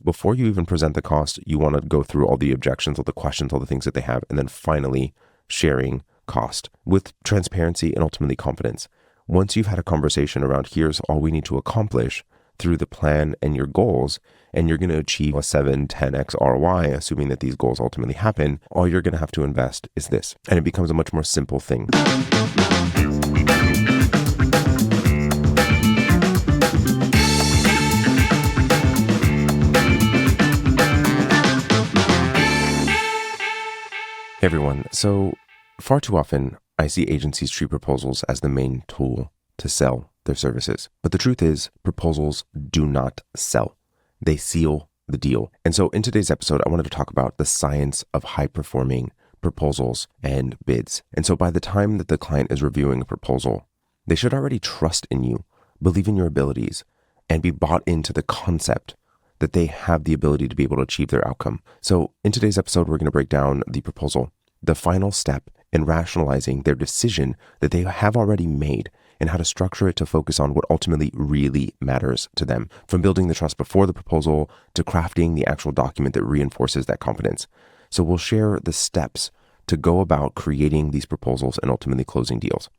before you even present the cost, you want to go through all the objections, all the questions, all the things that they have, and then finally sharing cost with transparency and ultimately confidence. Once you've had a conversation around here's all we need to accomplish through the plan and your goals, and you're going to achieve a 7-10x ROI, assuming that these goals ultimately happen, all you're going to have to invest is this. And it becomes a much more simple thing. Hey everyone, so far too often I see agencies treat proposals as the main tool to sell their services. But the truth is, proposals do not sell. They seal the deal. And so in today's episode, I wanted to talk about the science of high-performing proposals and bids. And so by the time that the client is reviewing a proposal, they should already trust in you, believe in your abilities, and be bought into the concept that they have the ability to be able to achieve their outcome. So in today's episode, we're going to break down the proposal, the final step in rationalizing their decision that they have already made, and how to structure it to focus on what ultimately really matters to them, from building the trust before the proposal to crafting the actual document that reinforces that confidence. So we'll share the steps to go about creating these proposals and ultimately closing deals.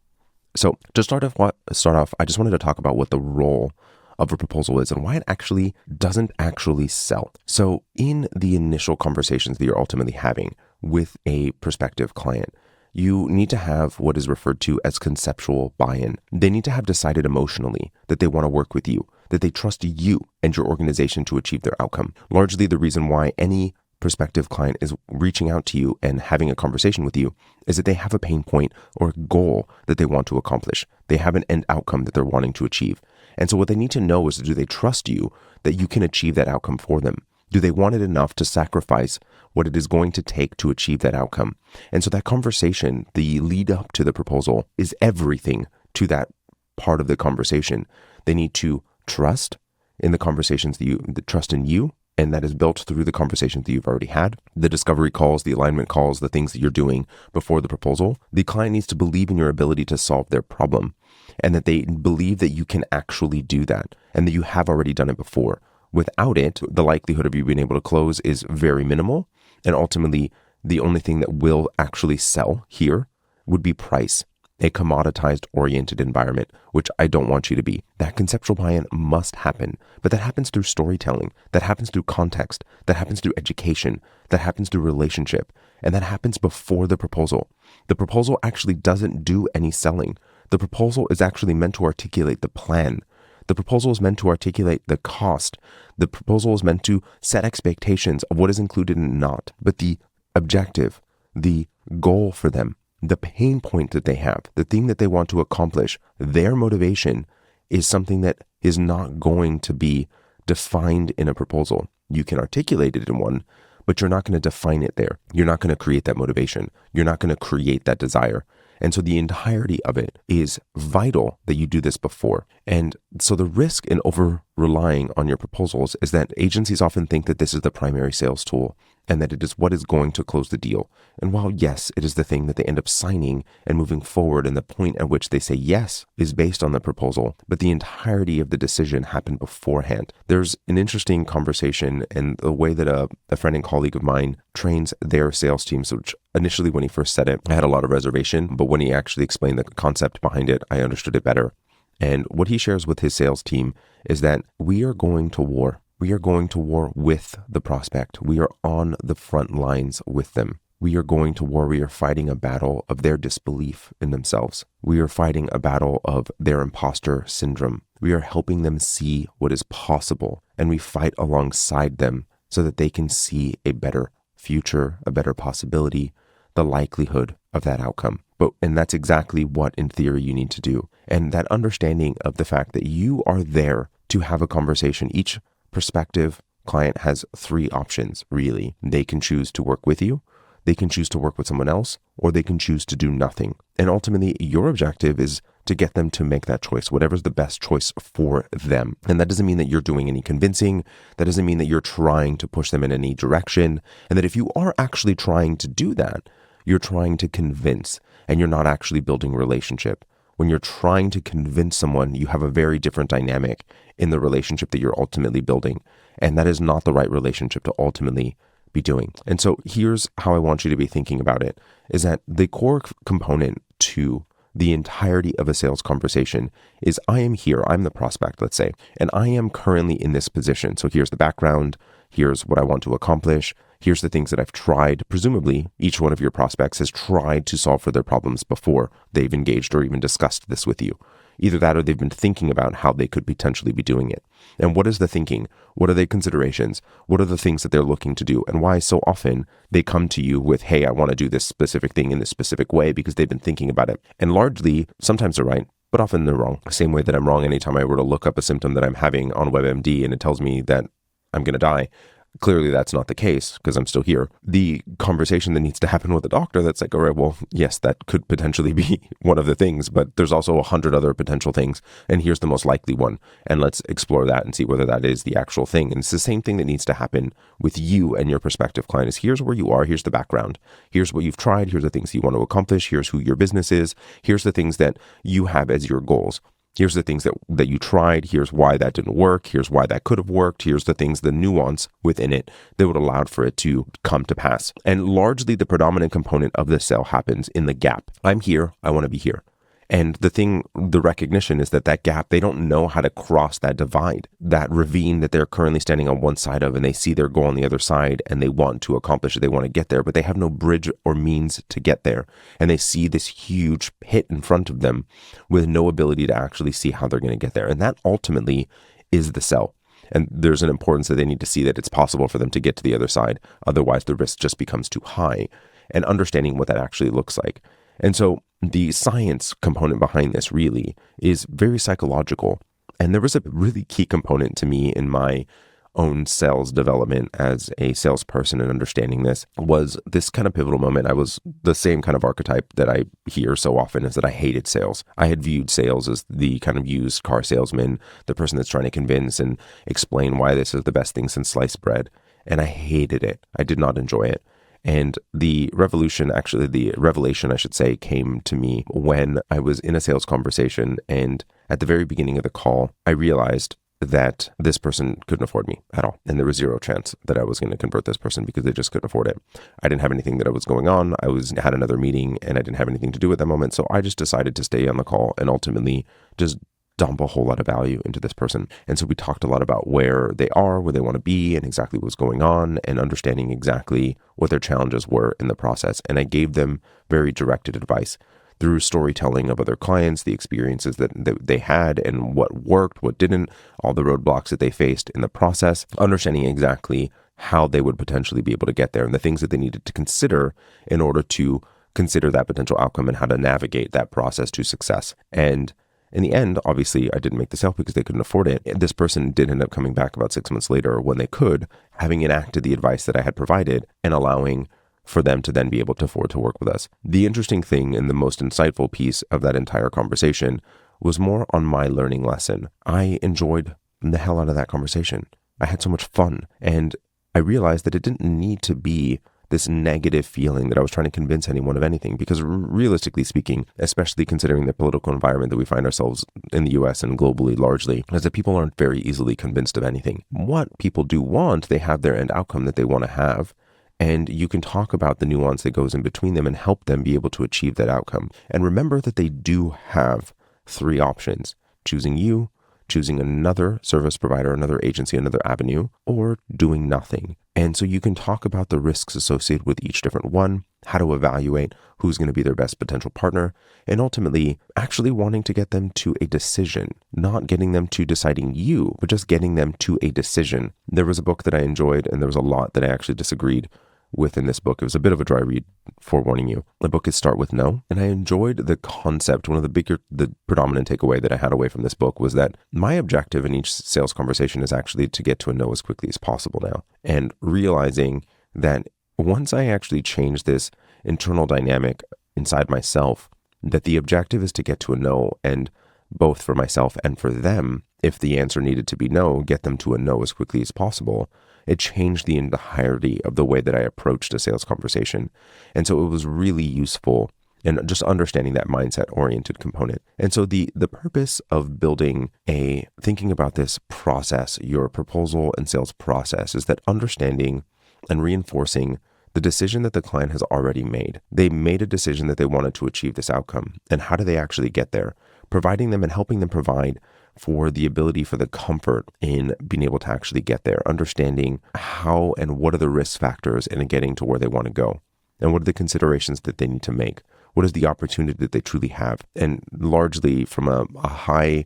So to start off, I just wanted to talk about what the role of a proposal is and why it actually doesn't actually sell. So in the initial conversations that you're ultimately having with a prospective client, you need to have what is referred to as conceptual buy-in. They need to have decided emotionally that they want to work with you, that they trust you and your organization to achieve their outcome. Largely the reason why any prospective client is reaching out to you and having a conversation with you is that they have a pain point or a goal that they want to accomplish. They have an end outcome that they're wanting to achieve. And so what they need to know is, do they trust you that you can achieve that outcome for them? Do they want it enough to sacrifice what it is going to take to achieve that outcome? And so that conversation, the lead up to the proposal, is everything to that part of the conversation. They need to trust in the conversations that trust in you, and that is built through the conversations that you've already had, the discovery calls, the alignment calls, the things that you're doing before the proposal. The client needs to believe in your ability to solve their problem, and that they believe that you can actually do that, and that you have already done it before. Without it, the likelihood of you being able to close is very minimal. And ultimately, the only thing that will actually sell here would be price, a commoditized oriented environment, which I don't want you to be. That conceptual buy-in must happen, but that happens through storytelling, that happens through context, that happens through education, that happens through relationship, and that happens before the proposal. The proposal actually doesn't do any selling. The proposal is actually meant to articulate the plan. The proposal is meant to articulate the cost. The proposal is meant to set expectations of what is included and not. But the objective, the goal for them, the pain point that they have, the thing that they want to accomplish, their motivation is something that is not going to be defined in a proposal. You can articulate it in one, but you're not going to define it there. You're not going to create that motivation. You're not going to create that desire. And so the entirety of it is vital that you do this before. And so the risk in over relying on your proposals is that agencies often think that this is the primary sales tool and that it is what is going to close the deal. And while yes, it is the thing that they end up signing and moving forward, and the point at which they say yes is based on the proposal, but the entirety of the decision happened beforehand. There's an interesting conversation and the way that a friend and colleague of mine trains their sales teams, which initially when he first said it, I had a lot of reservation, but when he actually explained the concept behind it, I understood it better. And what he shares with his sales team is that we are going to war. We are going to war with the prospect. We are on the front lines with them. We are going to war. We are fighting a battle of their disbelief in themselves. We are fighting a battle of their imposter syndrome. We are helping them see what is possible, and we fight alongside them so that they can see a better future, a better possibility, the likelihood of that outcome. And that's exactly what, in theory, you need to do. And that understanding of the fact that you are there to have a conversation. Each prospective client has three options, really. They can choose to work with you, they can choose to work with someone else, or they can choose to do nothing. And ultimately, your objective is to get them to make that choice, whatever's the best choice for them. And that doesn't mean that you're doing any convincing. That doesn't mean that you're trying to push them in any direction. And that if you are actually trying to do that, you're trying to convince and you're not actually building relationship. when you're trying to convince someone, you have a very different dynamic in the relationship that you're ultimately building. And that is not the right relationship to ultimately be doing. And so here's how I want you to be thinking about it, is that the core component to the entirety of a sales conversation is I am here, I'm the prospect, let's say, and I am currently in this position. So here's the background, here's what I want to accomplish, here's the things that I've tried. Presumably, each one of your prospects has tried to solve for their problems before they've engaged or even discussed this with you. Either that or they've been thinking about how they could potentially be doing it. And what is the thinking? What are the considerations? What are the things that they're looking to do? And why so often they come to you with, hey, I want to do this specific thing in this specific way because they've been thinking about it. And largely, sometimes they're right, but often they're wrong. Same way that I'm wrong anytime I were to look up a symptom that I'm having on WebMD and it tells me that I'm going to die. Clearly, that's not the case because I'm still here. The conversation that needs to happen with the doctor, that's like, all right, well, yes, that could potentially be one of the things, but there's also 100 other potential things. And here's the most likely one. And let's explore that and see whether that is the actual thing. And it's the same thing that needs to happen with you and your prospective client is here's where you are. Here's the background. Here's what you've tried. Here's the things you want to accomplish. Here's who your business is. Here's the things that you have as your goals. Here's the things that you tried. Here's why that didn't work. Here's why that could have worked. Here's the things, the nuance within it that would allow for it to come to pass. And largely the predominant component of the sale happens in the gap. I'm here. I want to be here. And the recognition is that gap, they don't know how to cross that divide, that ravine that they're currently standing on one side of, and they see their goal on the other side and they want to accomplish it. They want to get there, but they have no bridge or means to get there. And they see this huge pit in front of them with no ability to actually see how they're going to get there. And that ultimately is the sell. And there's an importance that they need to see that it's possible for them to get to the other side. Otherwise, the risk just becomes too high. And understanding what that actually looks like. And so the science component behind this really is very psychological. And there was a really key component to me in my own sales development as a salesperson and understanding this was this kind of pivotal moment. I was the same kind of archetype that I hear so often is that I hated sales. I had viewed sales as the kind of used car salesman, the person that's trying to convince and explain why this is the best thing since sliced bread. And I hated it. I did not enjoy it. And the revelation, I should say, came to me when I was in a sales conversation. And at the very beginning of the call, I realized that this person couldn't afford me at all. And there was zero chance that I was going to convert this person because they just couldn't afford it. I didn't have anything that was going on. Had another meeting and I didn't have anything to do at that moment. So I just decided to stay on the call and ultimately just dump a whole lot of value into this person. And so we talked a lot about where they are, where they want to be, and exactly what's going on, and understanding exactly what their challenges were in the process. And I gave them very directed advice through storytelling of other clients, the experiences that they had, and what worked, what didn't, all the roadblocks that they faced in the process, understanding exactly how they would potentially be able to get there, and the things that they needed to consider in order to consider that potential outcome and how to navigate that process to success. And in the end, obviously, I didn't make the sale because they couldn't afford it. This person did end up coming back about 6 months later when they could, having enacted the advice that I had provided and allowing for them to then be able to afford to work with us. The interesting thing and the most insightful piece of that entire conversation was more on my learning lesson. I enjoyed the hell out of that conversation. I had so much fun. And I realized that it didn't need to be this negative feeling that I was trying to convince anyone of anything, because realistically speaking, especially considering the political environment that we find ourselves in the US and globally largely, is that people aren't very easily convinced of anything. What people do want, they have their end outcome that they want to have. And you can talk about the nuance that goes in between them and help them be able to achieve that outcome. And remember that they do have 3 options: choosing you, choosing another service provider, another agency, another avenue, or doing nothing. And so you can talk about the risks associated with each different one, how to evaluate who's going to be their best potential partner, and ultimately actually wanting to get them to a decision, not getting them to deciding you, but just getting them to a decision. There was a book that I enjoyed, and there was a lot that I actually disagreed with in this book. It was a bit of a dry read, forewarning you. The book is Start With No, and I enjoyed the concept. One of the predominant takeaway that I had away from this book was that my objective in each sales conversation is actually to get to a no as quickly as possible now. And realizing that once I actually change this internal dynamic inside myself, that the objective is to get to a no, and both for myself and for them, if the answer needed to be no, get them to a no as quickly as possible. It changed the entirety of the way that I approached a sales conversation. And so it was really useful and just understanding that mindset oriented component. And so the purpose of thinking about this process, your proposal and sales process, is that understanding and reinforcing the decision that the client has already made. They made a decision that they wanted to achieve this outcome. And how do they actually get there? Providing them and helping them provide for the ability for the comfort in being able to actually get there, understanding how and what are the risk factors in getting to where they want to go, and what are the considerations that they need to make. What is the opportunity that they truly have? And largely from a high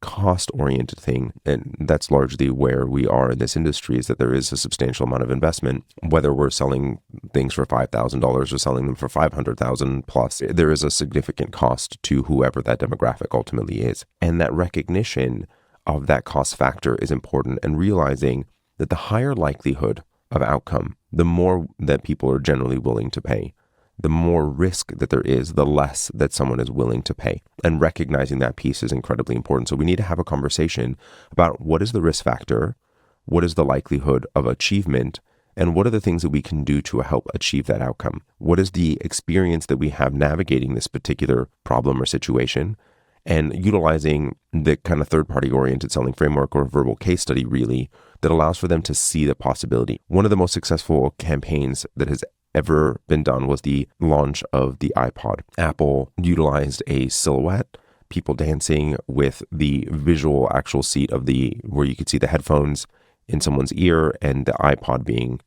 cost-oriented thing, and that's largely where we are in this industry, is that there is a substantial amount of investment. Whether we're selling things for $5,000 or selling them for $500,000 plus, there is a significant cost to whoever that demographic ultimately is. And that recognition of that cost factor is important, and realizing that the higher likelihood of outcome, the more that people are generally willing to pay. The more risk that there is, the less that someone is willing to pay. And recognizing that piece is incredibly important. So we need to have a conversation about what is the risk factor, what is the likelihood of achievement, and what are the things that we can do to help achieve that outcome? What is the experience that we have navigating this particular problem or situation? And utilizing the kind of third-party oriented selling framework or verbal case study, really, that allows for them to see the possibility. One of the most successful campaigns that has ever been done was the launch of the iPod. Apple utilized a silhouette, people dancing with the visual actual seat of where you could see the headphones in someone's ear, and the iPod being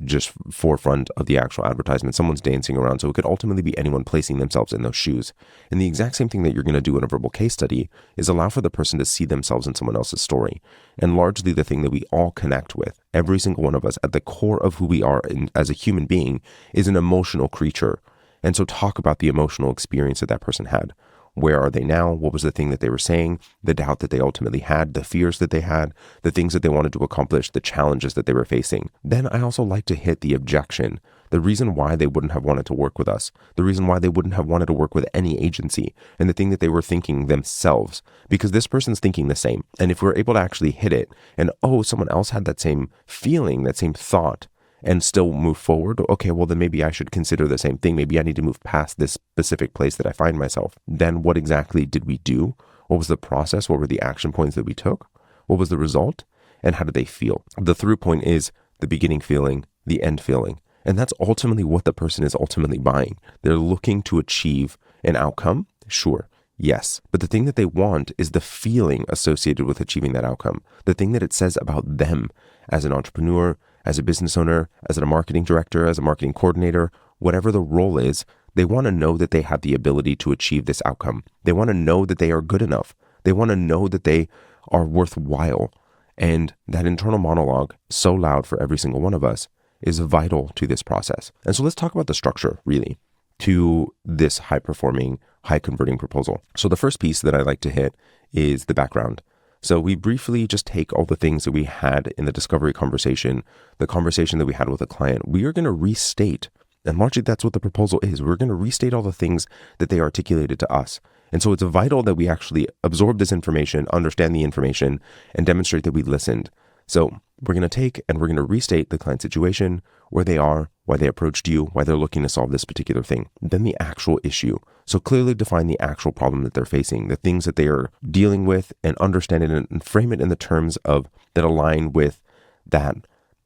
just forefront of the actual advertisement. Someone's dancing around, so it could ultimately be anyone placing themselves in those shoes. And the exact same thing that you're going to do in a verbal case study is allow for the person to see themselves in someone else's story. And largely the thing that we all connect with, every single one of us at the core of who we are as a human being, is an emotional creature. And so talk about the emotional experience that person had. Where are they now? What was the thing that they were saying? The doubt that they ultimately had, the fears that they had, the things that they wanted to accomplish, the challenges that they were facing. Then I also like to hit the objection, the reason why they wouldn't have wanted to work with us, the reason why they wouldn't have wanted to work with any agency, and the thing that they were thinking themselves, because this person's thinking the same. And if we're able to actually hit it, and someone else had that same feeling, that same thought, and still move forward, okay, well then maybe I should consider the same thing. Maybe I need to move past this specific place that I find myself. Then what exactly did we do? What was the process? What were the action points that we took? What was the result? And how did they feel? The through point is the beginning feeling, the end feeling. And that's ultimately what the person is ultimately buying. They're looking to achieve an outcome, sure. Yes, but the thing that they want is the feeling associated with achieving that outcome. The thing that it says about them as an entrepreneur, as a business owner, as a marketing director, as a marketing coordinator, whatever the role is, they want to know that they have the ability to achieve this outcome. They want to know that they are good enough. They want to know that they are worthwhile. And that internal monologue, so loud for every single one of us, is vital to this process. And so let's talk about the structure, really, to this high-performing, high-converting proposal. So the first piece that I like to hit is the background. So we briefly just take all the things that we had in the discovery conversation, the conversation that we had with a client. We are going to restate, and largely that's what the proposal is. We're going to restate all the things that they articulated to us. And so it's vital that we actually absorb this information, understand the information, and demonstrate that we listened. So we're going to take and we're going to restate the client situation, where they are, why they approached you, why they're looking to solve this particular thing. Then the actual issue. So clearly define the actual problem that they're facing, the things that they are dealing with, and understand it and frame it in the terms of that align with that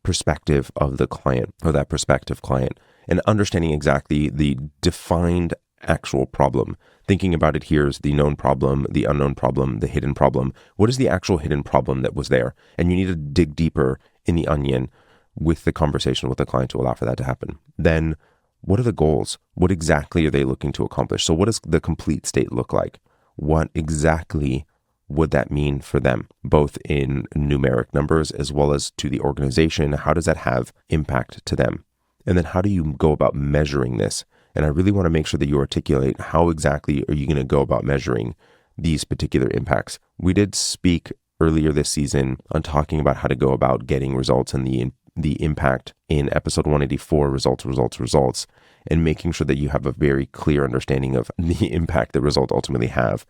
perspective of the client or that prospective client, and understanding exactly the defined actual problem. Thinking about it here is the known problem, the unknown problem, the hidden problem. What is the actual hidden problem that was there? And you need to dig deeper in the onion with the conversation with the client to allow for that to happen. Then what are the goals? What exactly are they looking to accomplish? So what does the complete state look like? What exactly would that mean for them, both in numeric numbers as well as to the organization? How does that have impact to them? And then how do you go about measuring this? And I really want to make sure that you articulate how exactly are you going to go about measuring these particular impacts. We did speak earlier this season on talking about how to go about getting results and the impact in episode 184, results, and making sure that you have a very clear understanding of the impact the results ultimately have.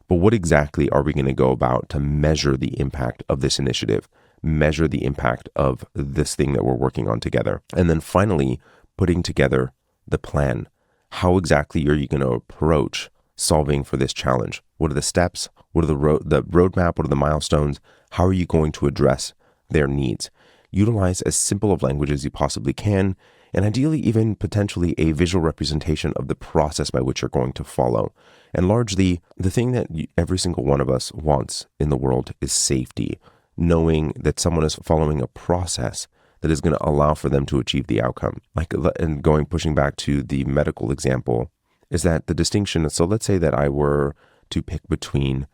But what exactly are we going to go about to measure the impact of this initiative, measure the impact of this thing that we're working on together? And then finally, putting together the plan. How exactly are you going to approach solving for this challenge? What are the steps? What are the roadmap? What are the milestones? How are you going to address their needs? Utilize as simple of language as you possibly can, and ideally even potentially a visual representation of the process by which you're going to follow. And largely, the thing that every single one of us wants in the world is safety, knowing that someone is following a process that is going to allow for them to achieve the outcome. And pushing back to the medical example, is that the distinction, so let's say that I were to pick between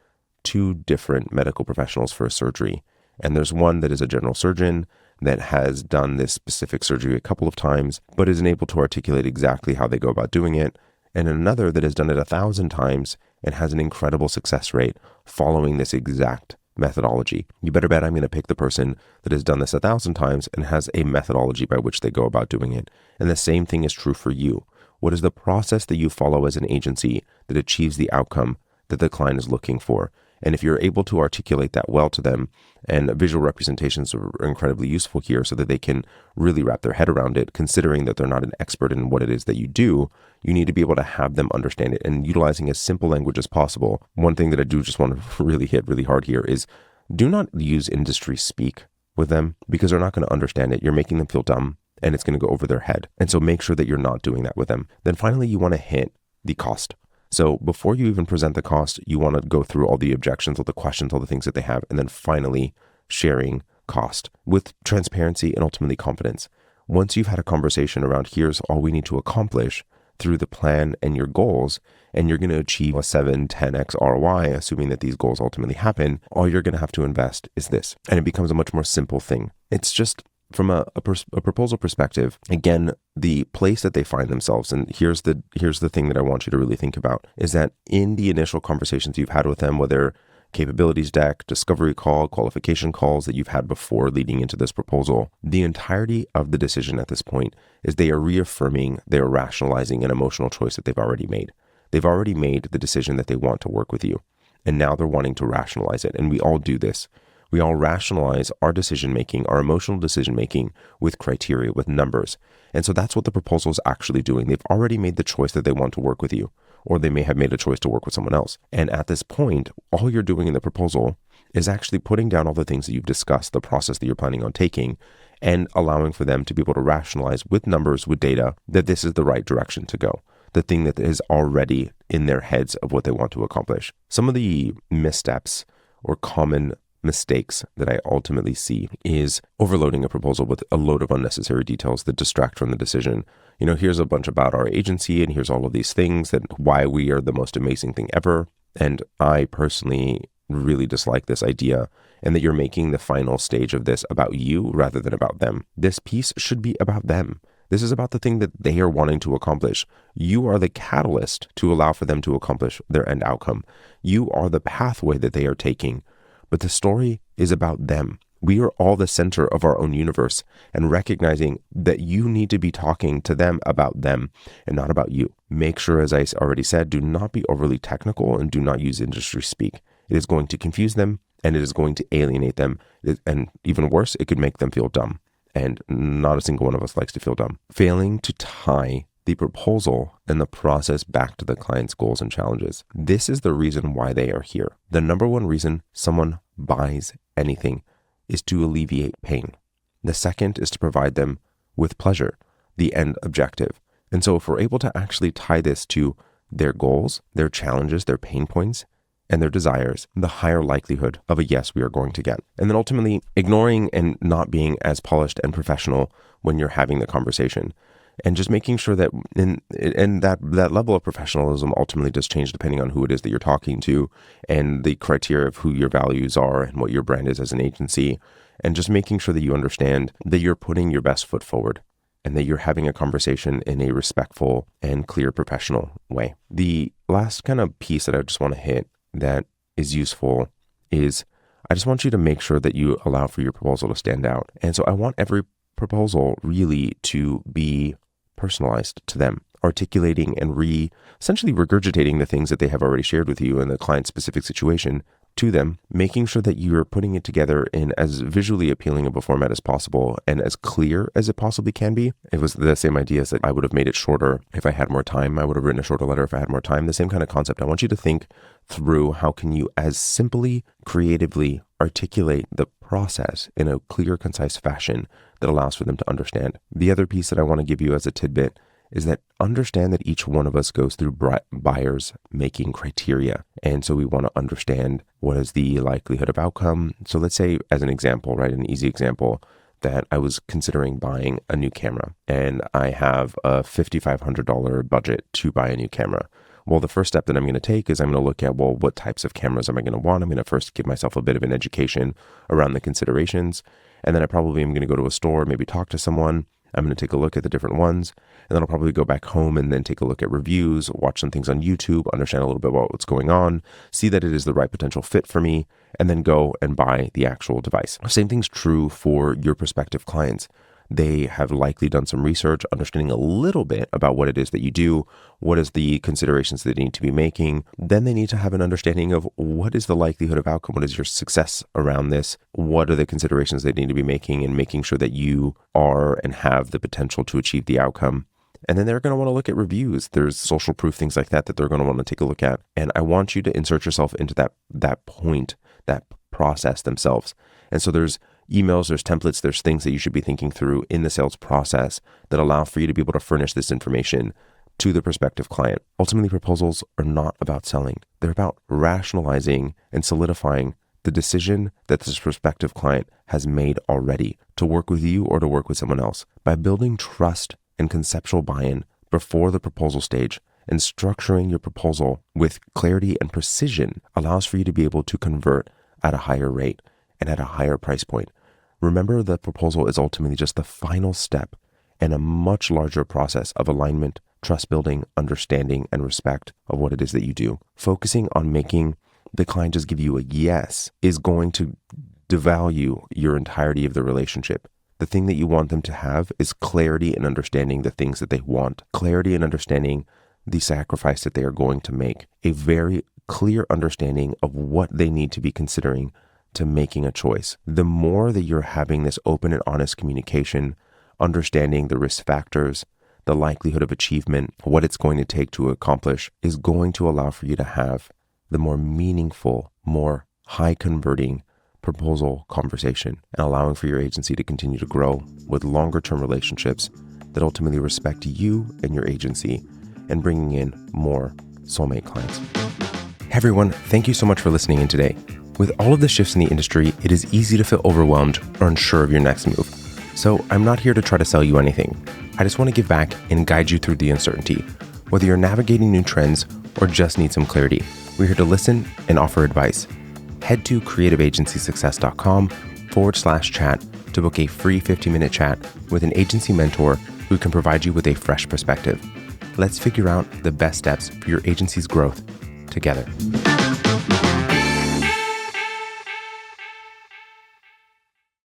two different medical professionals for a surgery, and there's one that is a general surgeon that has done this specific surgery a couple of times, but isn't able to articulate exactly how they go about doing it, and another that has done it 1,000 times and has an incredible success rate following this exact methodology. You better bet I'm going to pick the person that has done this 1,000 times and has a methodology by which they go about doing it. And the same thing is true for you. What is the process that you follow as an agency that achieves the outcome that the client is looking for? And if you're able to articulate that well to them, and visual representations are incredibly useful here so that they can really wrap their head around it, considering that they're not an expert in what it is that you do, you need to be able to have them understand it, and utilizing as simple language as possible. One thing that I do just want to really hit really hard here is do not use industry speak with them, because they're not going to understand it. You're making them feel dumb, and it's going to go over their head. And so make sure that you're not doing that with them. Then finally, you want to hit the cost. So before you even present the cost, you want to go through all the objections, all the questions, all the things that they have, and then finally sharing cost with transparency and ultimately confidence. Once you've had a conversation around here's all we need to accomplish through the plan and your goals, and you're going to achieve a 7-10x ROI, assuming that these goals ultimately happen, all you're going to have to invest is this. And it becomes a much more simple thing. It's just from a proposal perspective, again, the place that they find themselves, and here's the thing that I want you to really think about, is that in the initial conversations you've had with them, whether capabilities deck, discovery call, qualification calls that you've had before leading into this proposal, the entirety of the decision at this point is they are reaffirming, they are rationalizing an emotional choice that they've already made. They've already made the decision that they want to work with you, and now they're wanting to rationalize it, and we all do this. We all rationalize our decision-making, our emotional decision-making with criteria, with numbers. And so that's what the proposal is actually doing. They've already made the choice that they want to work with you, or they may have made a choice to work with someone else. And at this point, all you're doing in the proposal is actually putting down all the things that you've discussed, the process that you're planning on taking, and allowing for them to be able to rationalize with numbers, with data, that this is the right direction to go. The thing that is already in their heads of what they want to accomplish. Some of the missteps or common mistakes that I ultimately see is overloading a proposal with a load of unnecessary details that distract from the decision. Here's a bunch about our agency, and here's all of these things that why we are the most amazing thing ever. And I personally really dislike this idea, and that you're making the final stage of this about you rather than about them. This piece should be about them. This is about the thing that they are wanting to accomplish. You are the catalyst to allow for them to accomplish their end outcome. You are the pathway that they are taking. But the story is about them. We are all the center of our own universe, and recognizing that you need to be talking to them about them and not about you. Make sure, as I already said, do not be overly technical and do not use industry speak. It is going to confuse them, and it is going to alienate them. And even worse, it could make them feel dumb. And not a single one of us likes to feel dumb. Failing to tie the proposal and the process back to the client's goals and challenges. This is the reason why they are here. The number one reason someone buys anything is to alleviate pain. The second is to provide them with pleasure, the end objective. And so if we're able to actually tie this to their goals, their challenges, their pain points, and their desires, the higher likelihood of a yes we are going to get. And then ultimately ignoring and not being as polished and professional when you're having the conversation. And just making sure that that level of professionalism ultimately does change depending on who it is that you're talking to and the criteria of who your values are and what your brand is as an agency. And just making sure that you understand that you're putting your best foot forward and that you're having a conversation in a respectful and clear professional way. The last kind of piece that I just want to hit that is useful is I just want you to make sure that you allow for your proposal to stand out. And so I want every proposal really to be personalized to them, articulating and essentially regurgitating the things that they have already shared with you in the client-specific situation to them, making sure that you're putting it together in as visually appealing of a format as possible and as clear as it possibly can be. It was the same idea as that I would have made it shorter if I had more time. I would have written a shorter letter if I had more time. The same kind of concept. I want you to think through how can you as simply, creatively articulate the process in a clear, concise fashion that allows for them to understand. The other piece that I want to give you as a tidbit is that understand that each one of us goes through buyers making criteria. And so we want to understand what is the likelihood of outcome. So let's say as an example, right, an easy example, that I was considering buying a new camera and I have a $5,500 budget to buy a new camera. Well, the first step that I'm going to take is I'm going to look at, well, what types of cameras am I going to want? I'm going to first give myself a bit of an education around the considerations. And then I probably am going to go to a store, maybe talk to someone. I'm going to take a look at the different ones, and then I'll probably go back home and then take a look at reviews, watch some things on YouTube, understand a little bit about what's going on, see that it is the right potential fit for me, and then go and buy the actual device. Same thing's true for your prospective clients. They have likely done some research, understanding a little bit about what it is that you do, what is the considerations that they need to be making. Then they need to have an understanding of what is the likelihood of outcome, what is your success around this, what are the considerations they need to be making, and making sure that you are and have the potential to achieve the outcome. And then they're going to want to look at reviews. There's social proof, things like that they're going to want to take a look at. And I want you to insert yourself into that point, that process themselves. And so there's emails, there's templates, there's things that you should be thinking through in the sales process that allow for you to be able to furnish this information to the prospective client. Ultimately, proposals are not about selling. They're about rationalizing and solidifying the decision that this prospective client has made already to work with you or to work with someone else. By building trust and conceptual buy-in before the proposal stage and structuring your proposal with clarity and precision allows for you to be able to convert at a higher rate and at a higher price point. Remember, the proposal is ultimately just the final step in a much larger process of alignment, trust building, understanding, and respect of what it is that you do. Focusing on making the client just give you a yes is going to devalue your entirety of the relationship. The thing that you want them to have is clarity and understanding the things that they want, clarity and understanding the sacrifice that they are going to make, a very clear understanding of what they need to be considering to making a choice. The more that you're having this open and honest communication, understanding the risk factors, the likelihood of achievement, what it's going to take to accomplish, is going to allow for you to have the more meaningful, more high converting proposal conversation, and allowing for your agency to continue to grow with longer term relationships that ultimately respect you and your agency, and bringing in more soulmate clients. Hey everyone, thank you so much for listening in today. With all of the shifts in the industry, it is easy to feel overwhelmed or unsure of your next move. So I'm not here to try to sell you anything. I just want to give back and guide you through the uncertainty. Whether you're navigating new trends or just need some clarity, we're here to listen and offer advice. Head to creativeagencysuccess.com/chat to book a free 15-minute chat with an agency mentor who can provide you with a fresh perspective. Let's figure out the best steps for your agency's growth together.